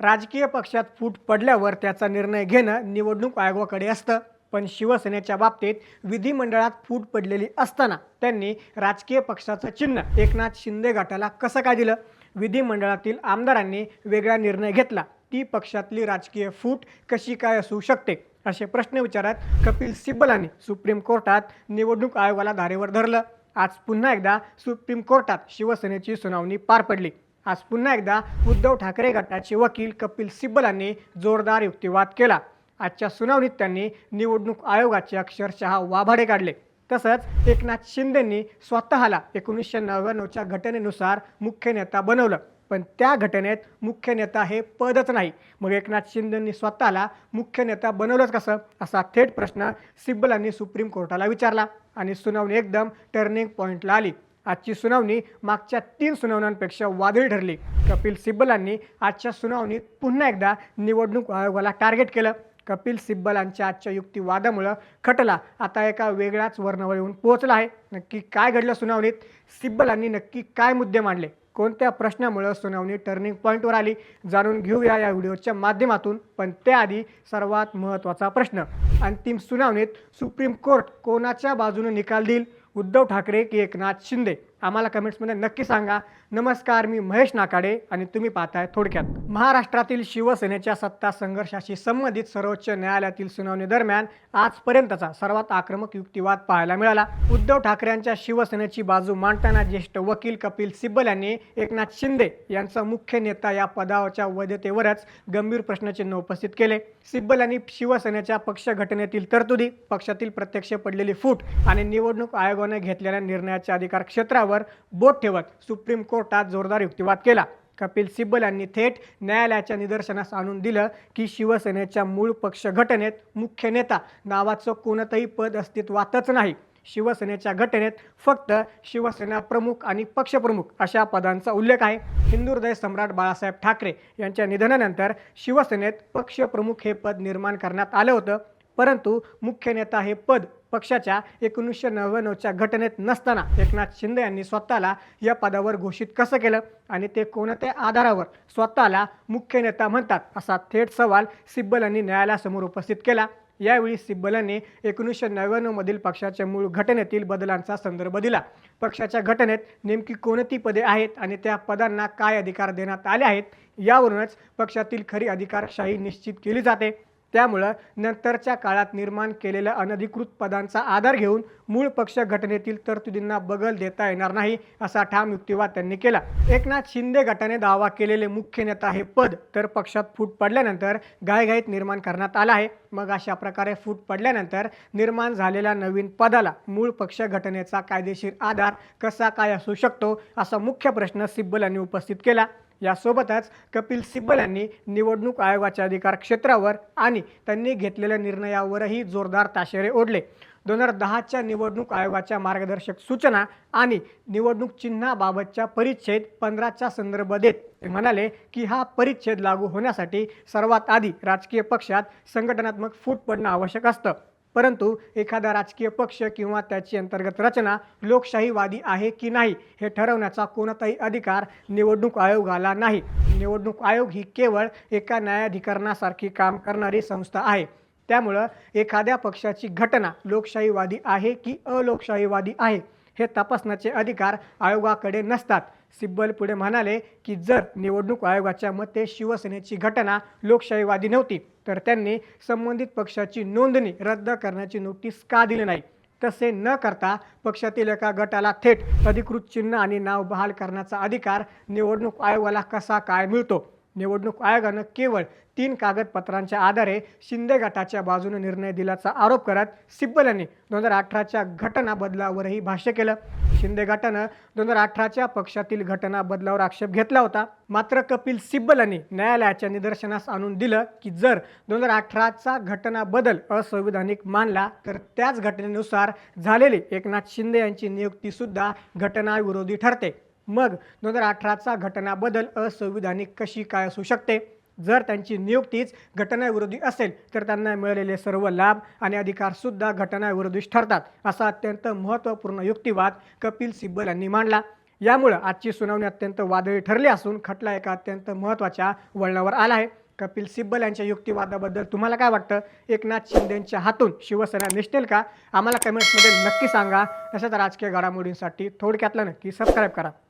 राजकीय पक्षात फूट पडल्यावर त्याचा निर्णय घेणं निवडणूक आयोगाकडे असतं. पण शिवसेनेच्या बाबतीत विधिमंडळात फूट पडलेली असताना त्यांनी राजकीय पक्षाचं चिन्ह एकनाथ शिंदे गटाला कसं काय दिलं? विधिमंडळातील आमदारांनी वेगळा निर्णय घेतला, ती पक्षातली राजकीय फूट कशी काय असू शकते? असे प्रश्न विचारत कपिल सिब्बलांनी सुप्रीम कोर्टात निवडणूक आयोगाला धारेवर धरलं. आज पुन्हा एकदा सुप्रीम कोर्टात शिवसेनेची सुनावणी पार पडली. आज पुन्हा एकदा उद्धव ठाकरे गटाचे वकील कपिल सिब्बलांनी जोरदार युक्तिवाद केला. आजच्या सुनावणीत त्यांनी निवडणूक आयोगाचे अक्षरशः वाभाडे काढले. तसंच एकनाथ शिंदेंनी स्वतःला 1999च्या घटनेनुसार मुख्य नेता बनवलं, पण त्या घटनेत मुख्य नेता हे पदच नाही. मग एकनाथ शिंदेंनी स्वतःला मुख्य नेता बनवलंच कसं, असा थेट प्रश्न सिब्बलांनी सुप्रीम कोर्टाला विचारला. आणि सुनावणी एकदम टर्निंग पॉईंटला आली. आजची सुनावणी मागच्या 3 सुनावण्यांपेक्षा वादळी ठरली. कपिल सिब्बलांनी आजच्या सुनावणीत पुन्हा एकदा निवडणूक आयोगाला टार्गेट केलं. कपिल सिब्बलांच्या आजच्या युक्तिवादामुळे खटला आता एका वेगळ्याच वर्णावर येऊन पोहोचला आहे. नक्की काय घडलं सुनावणीत? सिब्बलांनी नक्की काय मुद्दे मांडले? कोणत्या प्रश्नामुळे सुनावणी टर्निंग पॉईंटवर आली? जाणून घेऊया या व्हिडिओच्या माध्यमातून. पण त्याआधी सर्वात महत्त्वाचा प्रश्न, अंतिम सुनावणीत सुप्रीम कोर्ट कोणाच्या बाजूने निकाल देईल? उद्धव ठाकरे की एकनाथ शिंदे? आम्हाला कमेंट्समध्ये नक्की सांगा. नमस्कार, मी महेश नाकाडे आणि तुम्ही पाहताय थोडक्यात. महाराष्ट्रातील शिवसेनेच्या सत्ता संघर्षाशी संबंधित सर्वोच्च न्यायालयातील सुनावणी दरम्यान आजपर्यंतचा सर्वात आक्रमक युक्तिवाद पाहायला मिळाला. उद्धव ठाकरेंच्या शिवसेनेची बाजू मांडताना ज्येष्ठ वकील कपिल सिब्बल यांनी एकनाथ शिंदे यांचा मुख्य नेता या पदाच्या वैधतेवरच गंभीर प्रश्नचिन्ह उपस्थित केले. सिब्बल यांनी शिवसेनेच्या पक्ष घटनेतील तरतुदी, पक्षातील प्रत्यक्ष पडलेली फूट आणि निवडणूक आयोगाने घेतलेल्या निर्णयाच्या अधिकार क्षेत्रावर बोट ठेवत सुप्रीम कोर्टात जोरदार युक्तिवाद केला. कपिल सिब्बल यांनी थेट न्यायालयाच्या निदर्शनास आणून दिलं की शिवसेनेच्या मूळ पक्ष घटनेत मुख्य नेता नावाचं कोणतंही पद अस्तित्वातच नाही. शिवसेनेच्या घटनेत फक्त शिवसेना प्रमुख आणि पक्षप्रमुख अशा पदांचा उल्लेख आहे. हिंदू हृदय सम्राट बाळासाहेब ठाकरे यांच्या निधनानंतर शिवसेनेत पक्षप्रमुख हे पद निर्माण करण्यात आलं होतं, परंतु मुख्य नेता हे पद पक्षाच्या 1999च्या घटनेत नसताना एकनाथ शिंदे यांनी स्वतःला या पदावर घोषित कसं केलं आणि ते कोणत्या आधारावर स्वतःला मुख्य नेता म्हणतात, असा थेट सवाल सिब्बल यांनी न्यायालयासमोर उपस्थित केला. यावेळी सिब्बल यांनी 1999मधील पक्षाच्या मूळ घटनेतील बदलांचा संदर्भ दिला. पक्षाच्या घटनेत नेमकी कोणती पदे आहेत आणि त्या पदांना काय अधिकार देण्यात आले आहेत, यावरूनच पक्षातील खरी अधिकारशाही निश्चित केली जाते. त्यामुळं नंतरच्या काळात निर्माण केलेल्या अनधिकृत पदांचा आधार घेऊन मूळ पक्ष घटनेतील तरतुदींना बगल देता येणार नाही, असा ठाम युक्तिवाद त्यांनी केला. एकनाथ शिंदे गटाने दावा केलेले मुख्य नेता हे पद तर पक्षात फूट पडल्यानंतर घाईघाईत निर्माण करण्यात आलं आहे. मग अशा प्रकारे फूट पडल्यानंतर निर्माण झालेल्या नवीन पदाला मूळ पक्ष घटनेचा कायदेशीर आधार कसा काय असू शकतो, असा मुख्य प्रश्न सिब्बल यांनी उपस्थित केला. यासोबतच कपिल सिब्बल यांनी निवडणूक आयोगाच्या अधिकार क्षेत्रावर आणि त्यांनी घेतलेल्या निर्णयावरही जोरदार ताशेरे ओढले. 2010च्या निवडणूक आयोगाच्या मार्गदर्शक सूचना आणि निवडणूक चिन्हाबाबतच्या परिच्छेद 15चा संदर्भ देत ते म्हणाले की हा परिच्छेद लागू होण्यासाठी सर्वात आधी राजकीय पक्षात संघटनात्मक फूट पडणं आवश्यक असतं. परंतु एखादा राजकीय पक्ष किंवा त्याची अंतर्गत रचना लोकशाहीवादी आहे की नाही हे ठरवण्याचा कोणताही अधिकार निवडणूक आयोगाला नाही. निवडणूक आयोग ही केवळ एका न्यायाधिकरणासारखी काम करणारी संस्था आहे. त्यामुळं एखाद्या पक्षाची घटना लोकशाहीवादी आहे की अलोकशाहीवादी आहे हे तपासण्याचे अधिकार आयोगाकडे नसतात. सिब्बल पुढे म्हणाले की जर निवडणूक आयोगाच्या मते शिवसेनेची घटना लोकशाहीवादी नव्हती तर त्यांनी संबंधित पक्षाची नोंदणी रद्द करण्याची नोटीस का दिली नाही? तसे न करता पक्षातील एका गटाला थेट अधिकृत चिन्ह आणि नाव बहाल करण्याचा अधिकार निवडणूक आयोगाला कसा काय मिळतो? निवडणूक आयोगानं केवळ 3 कागदपत्रांच्या आधारे शिंदे गटाच्या बाजूने निर्णय दिल्याचा आरोप करत सिब्बल यांनी 2018च्या घटना बदलावरही भाष्य केलं. शिंदे गटानं 2018च्या पक्षातील घटना बदलावर आक्षेप घेतला होता. मात्र कपिल सिब्बल यांनी न्यायालयाच्या निदर्शनास आणून दिलं की जर 2018चा घटना बदल असंविधानिक मानला तर त्याच घटनेनुसार झालेली एकनाथ शिंदे यांची नियुक्तीसुद्धा घटनाविरोधी ठरते. मग 2018चा घटना बदल असंविधानिक कशी काय असू शकते? जर त्यांची नियुक्तीच घटनाविरोधी असेल तर त्यांना मिळालेले सर्व लाभ आणि अधिकारसुद्धा घटनाविरोधीच ठरतात, असा अत्यंत महत्त्वपूर्ण युक्तिवाद कपिल सिब्बल यांनी मांडला. यामुळे आजची सुनावणी अत्यंत वादळी ठरली असून खटला एका अत्यंत महत्त्वाच्या वळणावर आला आहे. कपिल सिब्बल यांच्या युक्तिवादाबद्दल तुम्हाला काय वाटतं? एकनाथ शिंदेंच्या हातून शिवसेना निसटेल का? आम्हाला कमेंट्समध्ये नक्की सांगा. तसंच राजकीय घडामोडींसाठी थोडक्यातला नक्की सबस्क्राईब करा.